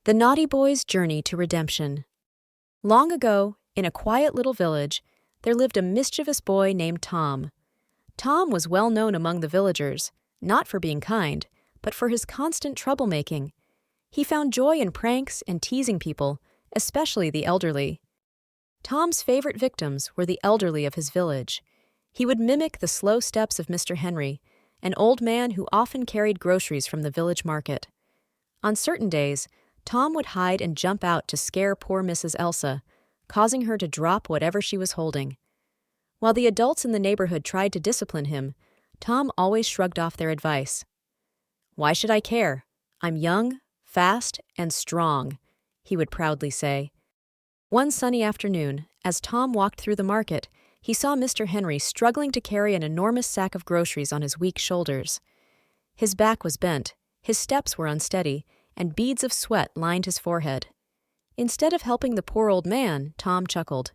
The Naughty Boy's Journey to Redemption. Long ago, in a quiet little village, there lived a mischievous boy named Tom. Tom was well known among the villagers, not for being kind, but for his constant troublemaking. He found joy in pranks and teasing people, especially the elderly. Tom's favorite victims were the elderly of his village. He would mimic the slow steps of Mr. Henry, an old man who often carried groceries from the village market. On certain days, Tom would hide and jump out to scare poor Mrs. Elsa, causing her to drop whatever she was holding. While the adults in the neighborhood tried to discipline him, Tom always shrugged off their advice. "Why should I care? I'm young, fast, and strong," he would proudly say. One sunny afternoon, as Tom walked through the market, he saw Mr. Henry struggling to carry an enormous sack of groceries on his weak shoulders. His back was bent, his steps were unsteady, and beads of sweat lined his forehead. Instead of helping the poor old man, Tom chuckled.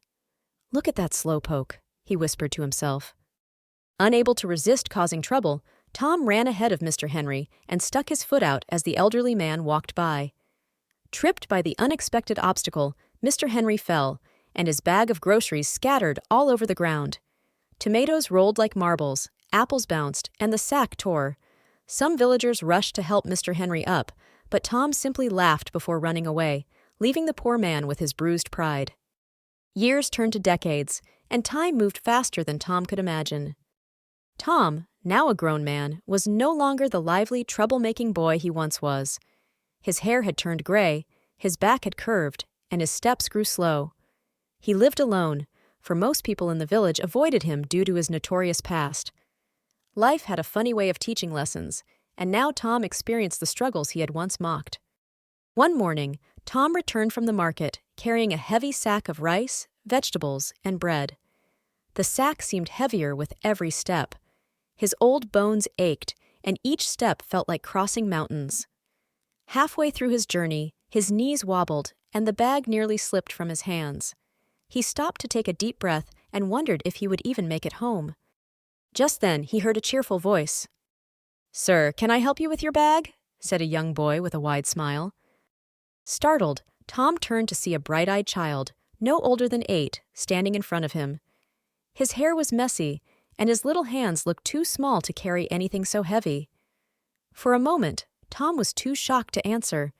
"Look at that slowpoke," he whispered to himself. Unable to resist causing trouble, Tom ran ahead of Mr. Henry and stuck his foot out as the elderly man walked by. Tripped by the unexpected obstacle, Mr. Henry fell, and his bag of groceries scattered all over the ground. Tomatoes rolled like marbles, apples bounced, and the sack tore. Some villagers rushed to help Mr. Henry up, but Tom simply laughed before running away, leaving the poor man with his bruised pride. Years turned to decades, and time moved faster than Tom could imagine. Tom, now a grown man, was no longer the lively, troublemaking boy he once was. His hair had turned gray, his back had curved, and his steps grew slow. He lived alone, for most people in the village avoided him due to his notorious past. Life had a funny way of teaching lessons, and now Tom experienced the struggles he had once mocked. One morning, Tom returned from the market, carrying a heavy sack of rice, vegetables, and bread. The sack seemed heavier with every step. His old bones ached, and each step felt like crossing mountains. Halfway through his journey, his knees wobbled, and the bag nearly slipped from his hands. He stopped to take a deep breath and wondered if he would even make it home. Just then, he heard a cheerful voice. "Sir, can I help you with your bag?" said a young boy with a wide smile. Startled, Tom turned to see a bright-eyed child, no older than 8, standing in front of him. His hair was messy, and his little hands looked too small to carry anything so heavy. For a moment, Tom was too shocked to answer.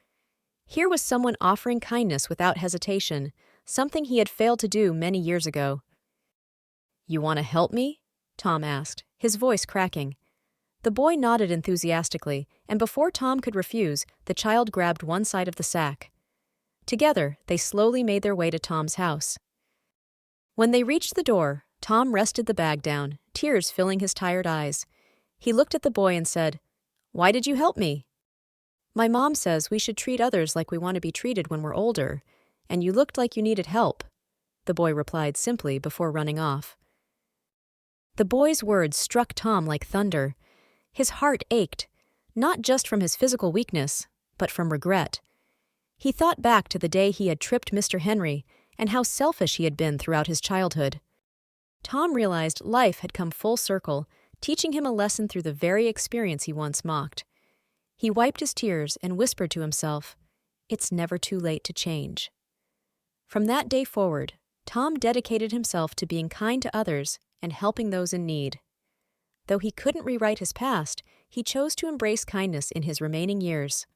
Here was someone offering kindness without hesitation, something he had failed to do many years ago. "You want to help me?" Tom asked, his voice cracking. The boy nodded enthusiastically, and before Tom could refuse, the child grabbed one side of the sack. Together, they slowly made their way to Tom's house. When they reached the door, Tom rested the bag down, tears filling his tired eyes. He looked at the boy and said, "Why did you help me?" "My mom says we should treat others like we want to be treated when we're older, and you looked like you needed help," the boy replied simply before running off. The boy's words struck Tom like thunder. His heart ached, not just from his physical weakness, but from regret. He thought back to the day he had tripped Mr. Henry and how selfish he had been throughout his childhood. Tom realized life had come full circle, teaching him a lesson through the very experience he once mocked. He wiped his tears and whispered to himself, "It's never too late to change." From that day forward, Tom dedicated himself to being kind to others and helping those in need. Though he couldn't rewrite his past, he chose to embrace kindness in his remaining years.